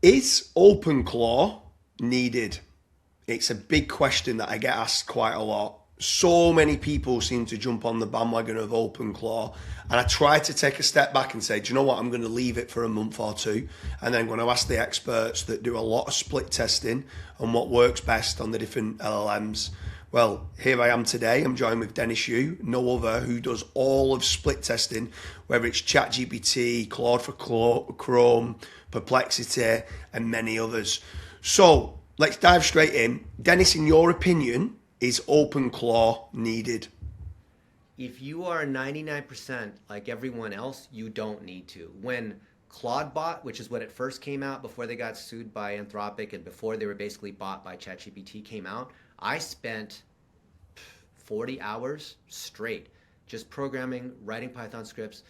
Is Openclaw needed? It's a big question that I get asked quite a lot. So many people seem to jump on the bandwagon of Openclaw, and I try to take a step back and say, do you know what? I'm going to leave it for a month or two, and then I'm going to ask the experts that do a lot of split testing on what works best on the different LLMs. Well, here I am today. I'm joined with Dennis Yu, no other, who does all of split testing, whether it's ChatGPT, Claude for Chrome, Perplexity, and many others. So let's dive straight in. Dennis, in your opinion, is Openclaw needed? If you are 99% like everyone else, you don't need to. When Claudebot, which is what it first came out before they got sued by Anthropic and before they were basically bought by ChatGPT came out, I spent 40 hours straight just programming, writing Python scripts.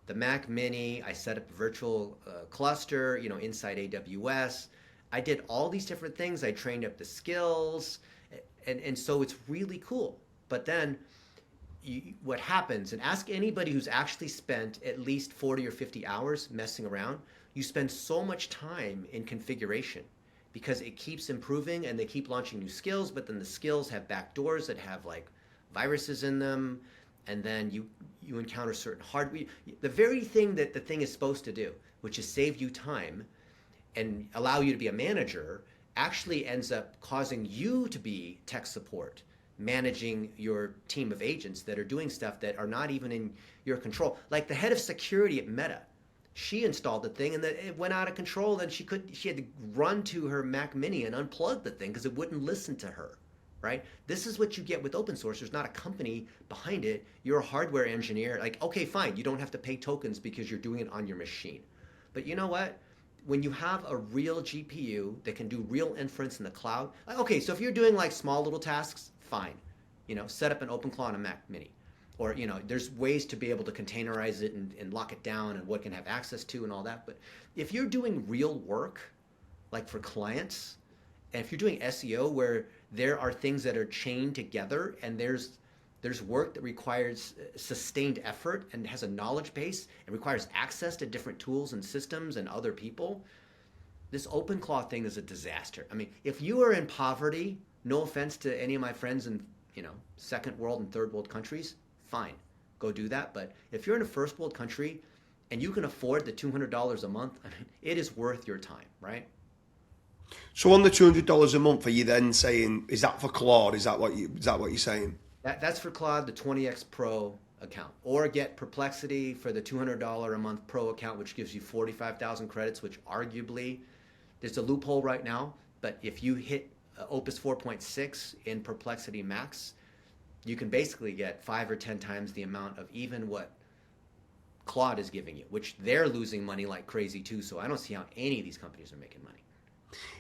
The Mac Mini, I set up a virtual cluster, inside AWS. I did all these different things. I trained up the skills. And so it's really cool. But then what happens, and ask anybody who's actually spent at least 40 or 50 hours messing around, you spend so much time in configuration because it keeps improving and they keep launching new skills, but then the skills have backdoors that have like viruses in them, and then you encounter certain hardware. The very thing that the thing is supposed to do, which is save you time and allow you to be a manager, actually ends up causing you to be tech support, managing your team of agents that are doing stuff that are not even in your control. Like the head of security at Meta, she installed the thing and it went out of control. Then she had to run to her Mac Mini and unplug the thing because it wouldn't listen to her. Right? This is what you get with open source. There's not a company behind it. You're a hardware engineer. Like, okay, fine, you don't have to pay tokens because you're doing it on your machine. But you know what? When you have a real GPU that can do real inference in the cloud, okay, so if you're doing like small little tasks, fine. Set up an Openclaw on a Mac Mini. Or, there's ways to be able to containerize it and lock it down and what can have access to and all that. But if you're doing real work, like for clients, and if you're doing SEO where there are things that are chained together and there's work that requires sustained effort and has a knowledge base and requires access to different tools and systems and other people, this Openclaw thing is a disaster. I mean, if you are in poverty, no offense to any of my friends in second world and third world countries, fine, go do that. But if you're in a first world country and you can afford the $200 a month, I mean, it is worth your time, right? So on the $200 a month, are you then saying, is that for Claude? Is that what you're saying? That's for Claude, the 20x Pro account. Or get Perplexity for the $200 a month Pro account, which gives you 45,000 credits, which arguably, there's a loophole right now, but if you hit Opus 4.6 in Perplexity Max, you can basically get 5 or 10 times the amount of even what Claude is giving you, which they're losing money like crazy too, so I don't see how any of these companies are making money.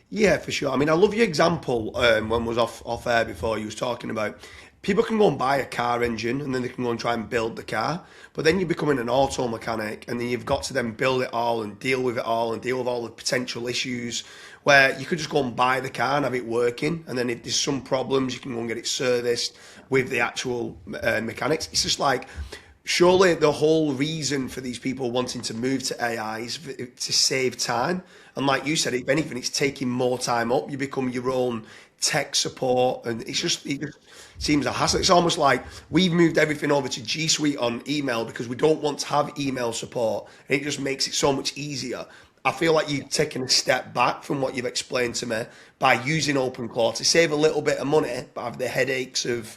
Yeah, for sure. I mean, I love your example when was off air before you was talking about people can go and buy a car engine and then they can go and try and build the car, but then you're becoming an auto mechanic and then you've got to then build it all and deal with it all and deal with all the potential issues where you could just go and buy the car and have it working, and then if there's some problems you can go and get it serviced with the actual mechanics. It's just like, surely the whole reason for these people wanting to move to AI is to save time. And like you said, if anything, it's taking more time up. You become your own tech support, and it just seems a hassle. It's almost like we've moved everything over to G Suite on email because we don't want to have email support, and it just makes it so much easier. I feel like you've taken a step back from what you've explained to me by using Openclaw to save a little bit of money, but have the headaches of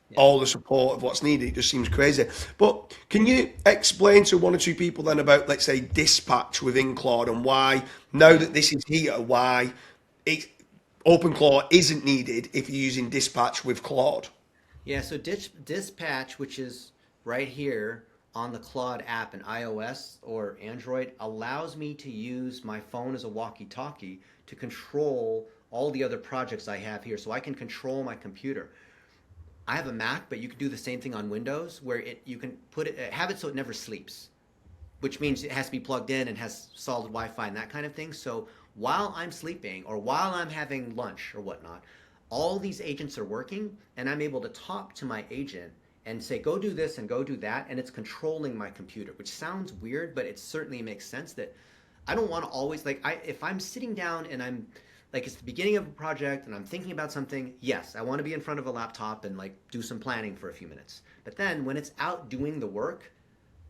Yeah. all the support of what's needed. It just seems crazy. But can you explain to one or two people then about, let's say, dispatch within Claude and why, now Yeah. that this is here, why it, Openclaw isn't needed if you're using dispatch with Claude? Yeah, so Dispatch, which is right here on the Claude app in iOS or Android, allows me to use my phone as a walkie-talkie to control all the other projects I have here. So I can control my computer. I have a Mac, but you can do the same thing on Windows where you can put it, have it so it never sleeps, which means it has to be plugged in and has solid Wi-Fi and that kind of thing. So while I'm sleeping or while I'm having lunch or whatnot, all these agents are working and I'm able to talk to my agent and say, go do this and go do that. And it's controlling my computer, which sounds weird, but it certainly makes sense that I don't want to always like if I'm sitting down and I'm like it's the beginning of a project and I'm thinking about something, yes, I want to be in front of a laptop and like do some planning for a few minutes. But then when it's out doing the work,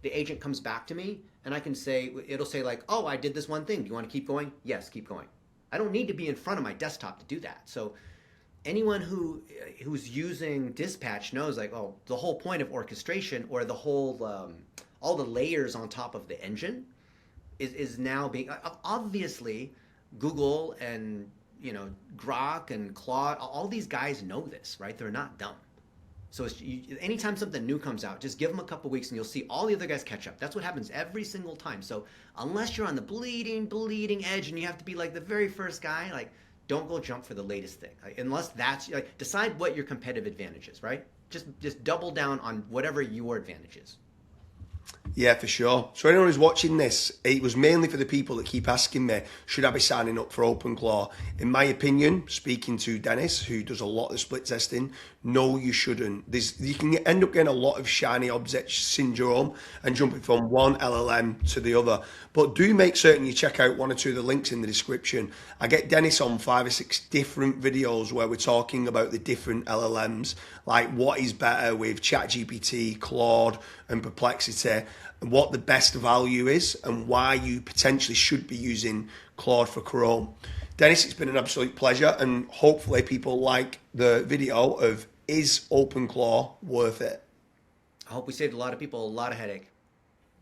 the agent comes back to me and I can say, it'll say like, oh, I did this one thing. Do you want to keep going? Yes, keep going. I don't need to be in front of my desktop to do that. So anyone who's using Dispatch knows like, oh, the whole point of orchestration or the whole all the layers on top of the engine is now being obviously Google and Grok and Claude, all these guys know this, right? They're not dumb. So anytime something new comes out, just give them a couple weeks and you'll see all the other guys catch up. That's what happens every single time. So unless you're on the bleeding edge and you have to be like the very first guy, like don't go jump for the latest thing. Like, unless that's like decide what your competitive advantage is, right? Just double down on whatever your advantage is. Yeah, for sure. So anyone who's watching this, it was mainly for the people that keep asking me, should I be signing up for Openclaw? In my opinion, speaking to Dennis, who does a lot of split testing, no, you shouldn't. You can end up getting a lot of shiny object syndrome and jumping from one LLM to the other. But do make certain you check out one or two of the links in the description. I get Dennis on 5 or 6 different videos where we're talking about the different LLMs, like what is better with ChatGPT, Claude, and Perplexity, and what the best value is, and why you potentially should be using Claude for Chrome. Dennis, it's been an absolute pleasure, and hopefully people like the video of is Openclaw worth it? I hope we saved a lot of people a lot of headache.